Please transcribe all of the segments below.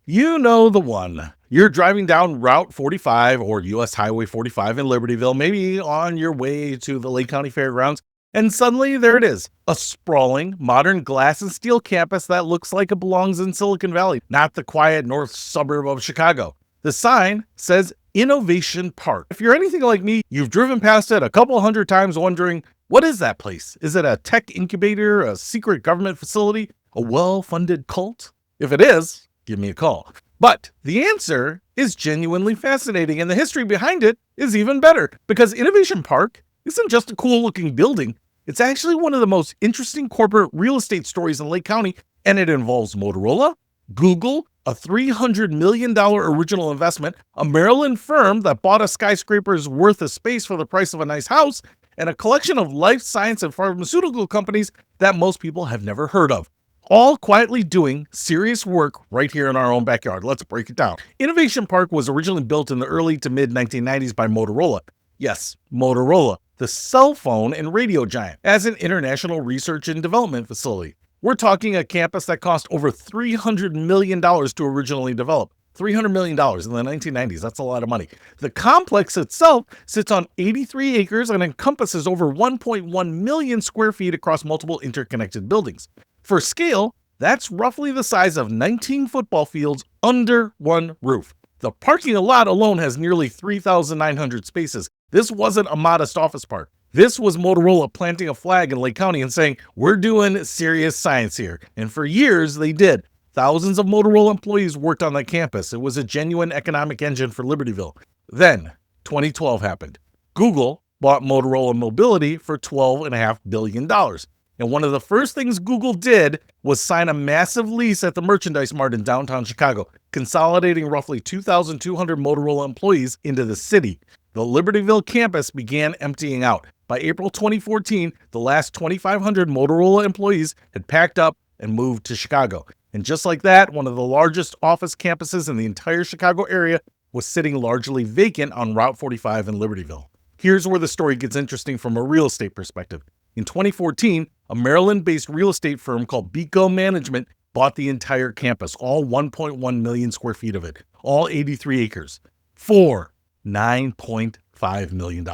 You know the one. You're driving down Route 45 or US Highway 45 in Libertyville, maybe on your way to the Lake County Fairgrounds, and suddenly there it is, a sprawling, modern glass and steel campus that looks like it belongs in Silicon Valley, not the quiet north suburb of Chicago. The sign says Innovation Park. If you're anything like me, you've driven past it a couple hundred times wondering, what is that place? Is it a tech incubator, a secret government facility, a well-funded cult? If it is, give me a call. But the answer is genuinely fascinating, and the history behind it is even better, because Innovation Park isn't just a cool looking building. It's actually one of the most interesting corporate real estate stories in Lake County, and it involves Motorola, Google, a $300 million original investment, a Maryland firm that bought a skyscraper's worth of space for the price of a nice house, and a collection of life science and pharmaceutical companies that most people have never heard of, all quietly doing serious work right here in our own backyard. Let's break it down. Innovation Park was originally built in the early to mid 1990s by Motorola. Yes, Motorola, the cell phone and radio giant, as an international research and development facility. We're talking a campus that cost over $300 million to originally develop. $300 million in the 1990s. That's a lot of money. The complex itself sits on 83 acres and encompasses over 1.1 million square feet across multiple interconnected buildings. For scale, that's roughly the size of 19 football fields under one roof. The parking lot alone has nearly 3,900 spaces. This wasn't a modest office park. This was Motorola planting a flag in Lake County and saying, we're doing serious science here. And for years, they did. Thousands of Motorola employees worked on that campus. It was a genuine economic engine for Libertyville. Then, 2012 happened. Google bought Motorola Mobility for $12.5 billion. And one of the first things Google did was sign a massive lease at the Merchandise Mart in downtown Chicago, consolidating roughly 2,200 Motorola employees into the city. The Libertyville campus began emptying out. By April 2014, the last 2,500 Motorola employees had packed up and moved to Chicago. And just like that, one of the largest office campuses in the entire Chicago area was sitting largely vacant on Route 45 in Libertyville. Here's where the story gets interesting from a real estate perspective. In 2014, a Maryland-based real estate firm called Beco Management bought the entire campus, all 1.1 million square feet of it, all 83 acres, for $9.5 million.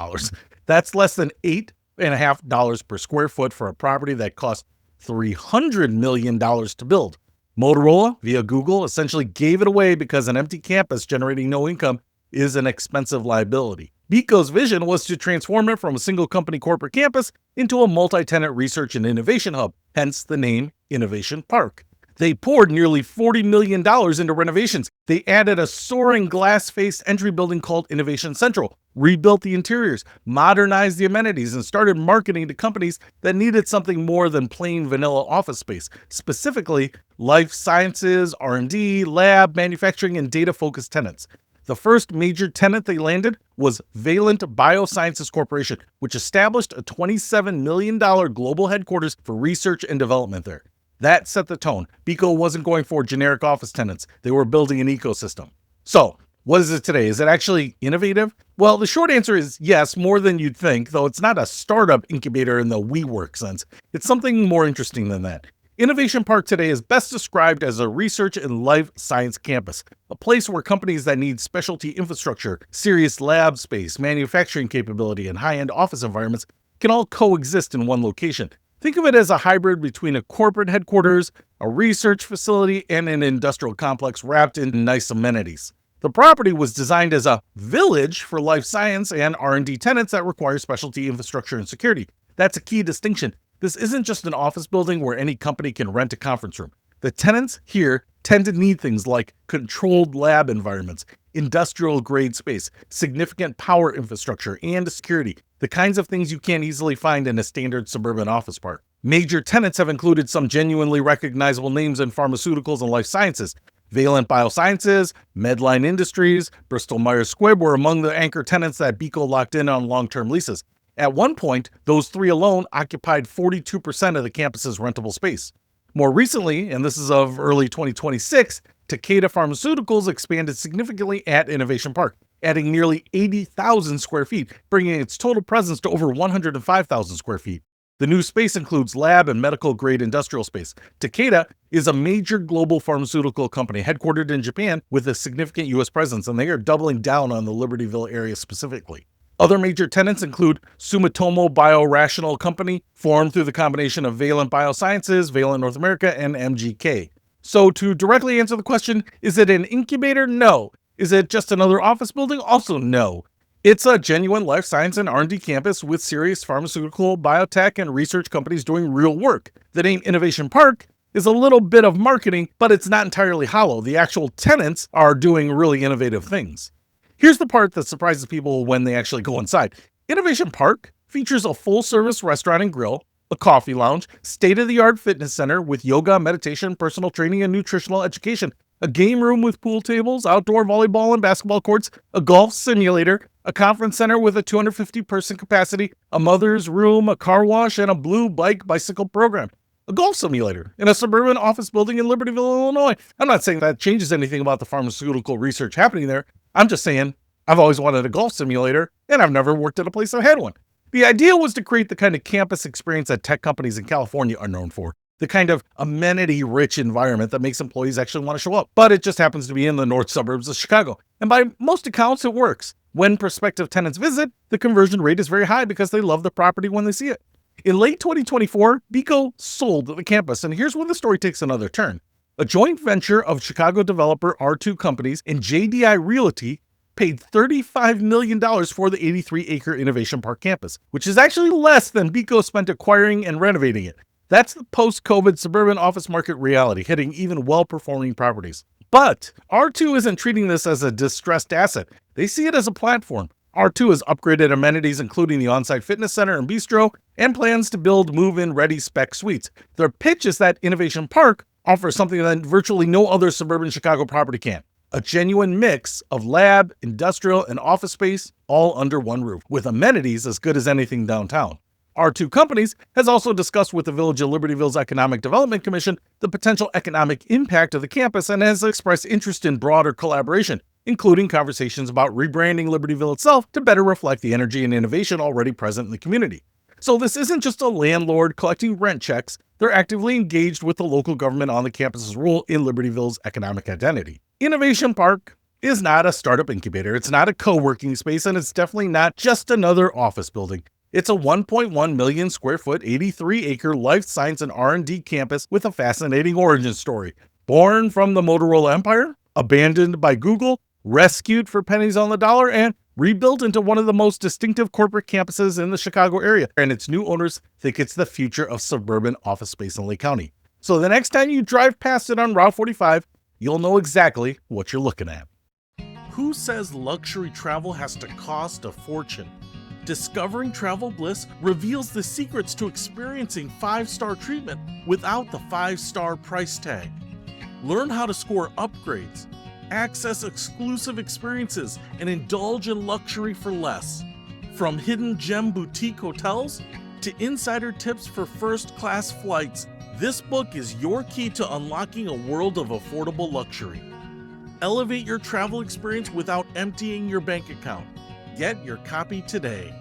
That's less than $8.50 per square foot for a property that cost $300 million to build. Motorola, via Google, essentially gave it away because an empty campus generating no income is an expensive liability. Beco's vision was to transform it from a single company corporate campus into a multi-tenant research and innovation hub, hence the name Innovation Park. They poured nearly $40 million into renovations. They added a soaring glass-faced entry building called Innovation Central, rebuilt the interiors, modernized the amenities, and started marketing to companies that needed something more than plain vanilla office space, specifically life sciences, R&D, lab, manufacturing, and data-focused tenants. The first major tenant they landed was Valent Biosciences Corporation, which established a $27 million global headquarters for research and development there. That set the tone. Beco wasn't going for generic office tenants. They were building an ecosystem. So, what is it today? Is it actually innovative? Well, the short answer is yes, more than you'd think, though it's not a startup incubator in the WeWork sense. It's something more interesting than that. Innovation Park today is best described as a research and life science campus, a place where companies that need specialty infrastructure, serious lab space, manufacturing capability, and high-end office environments can all coexist in one location. Think of it as a hybrid between a corporate headquarters, a research facility, and an industrial complex wrapped in nice amenities. The property was designed as a village for life science and R&D tenants that require specialty infrastructure and security. That's a key distinction. This isn't just an office building where any company can rent a conference room. The tenants here tend to need things like controlled lab environments, industrial-grade space, significant power infrastructure, and security, the kinds of things you can't easily find in a standard suburban office park. Major tenants have included some genuinely recognizable names in pharmaceuticals and life sciences. Valent Biosciences, Medline Industries, Bristol Myers Squibb were among the anchor tenants that Beco locked in on long-term leases. At one point, those three alone occupied 42% of the campus's rentable space. More recently, and this is of early 2026, Takeda Pharmaceuticals expanded significantly at Innovation Park, adding nearly 80,000 square feet, bringing its total presence to over 105,000 square feet. The new space includes lab and medical-grade industrial space. Takeda is a major global pharmaceutical company headquartered in Japan with a significant U.S. presence, and they are doubling down on the Libertyville area specifically. Other major tenants include Sumitomo Biorational Company, formed through the combination of Valent Biosciences, Valent North America, and MGK. So to directly answer the question, is it an incubator? No. Is it just another office building? Also no. It's a genuine life science and R&D campus with serious pharmaceutical, biotech, and research companies doing real work. The name Innovation Park is a little bit of marketing, but it's not entirely hollow. The actual tenants are doing really innovative things. Here's the part that surprises people when they actually go inside. Innovation Park features a full-service restaurant and grill, a coffee lounge, state-of-the-art fitness center with yoga, meditation, personal training, and nutritional education, a game room with pool tables, outdoor volleyball and basketball courts, a golf simulator, a conference center with a 250-person capacity, a mother's room, a car wash, and a blue bicycle program. A golf simulator in a suburban office building in Libertyville, Illinois. I'm not saying that changes anything about the pharmaceutical research happening there. I'm just saying I've always wanted a golf simulator, and I've never worked at a place that had one. The idea was to create the kind of campus experience that tech companies in California are known for. The kind of amenity-rich environment that makes employees actually want to show up. But it just happens to be in the north suburbs of Chicago. And by most accounts, it works. When prospective tenants visit, the conversion rate is very high because they love the property when they see it. In late 2024, BECO sold the campus, and here's where the story takes another turn. A joint venture of Chicago developer R2 companies and JDI Realty paid $35 million for the 83-acre Innovation Park campus, which is actually less than BECO spent acquiring and renovating it. That's the post-COVID suburban office market reality, hitting even well-performing properties. But R2 isn't treating this as a distressed asset. They see it as a platform. R2 has upgraded amenities, including the on-site fitness center and bistro, and plans to build move-in ready spec suites. Their pitch is that Innovation Park offers something that virtually no other suburban Chicago property can. A genuine mix of lab, industrial, and office space, all under one roof, with amenities as good as anything downtown. R2 Companies has also discussed with the Village of Libertyville's Economic Development Commission the potential economic impact of the campus and has expressed interest in broader collaboration, including conversations about rebranding Libertyville itself to better reflect the energy and innovation already present in the community. So this isn't just a landlord collecting rent checks, they're actively engaged with the local government on the campus's role in Libertyville's economic identity. Innovation Park is not a startup incubator, it's not a co-working space, and it's definitely not just another office building. It's a 1.1 million square foot, 83-acre life science and R&D campus with a fascinating origin story. Born from the Motorola empire, abandoned by Google, rescued for pennies on the dollar, and rebuilt into one of the most distinctive corporate campuses in the Chicago area. And its new owners think it's the future of suburban office space in Lake County. So the next time you drive past it on Route 45, you'll know exactly what you're looking at. Who says luxury travel has to cost a fortune? Discovering Travel Bliss reveals the secrets to experiencing 5-star treatment without the 5-star price tag. Learn how to score upgrades, access exclusive experiences, and indulge in luxury for less. From hidden gem boutique hotels to insider tips for first-class flights, this book is your key to unlocking a world of affordable luxury. Elevate your travel experience without emptying your bank account. Get your copy today.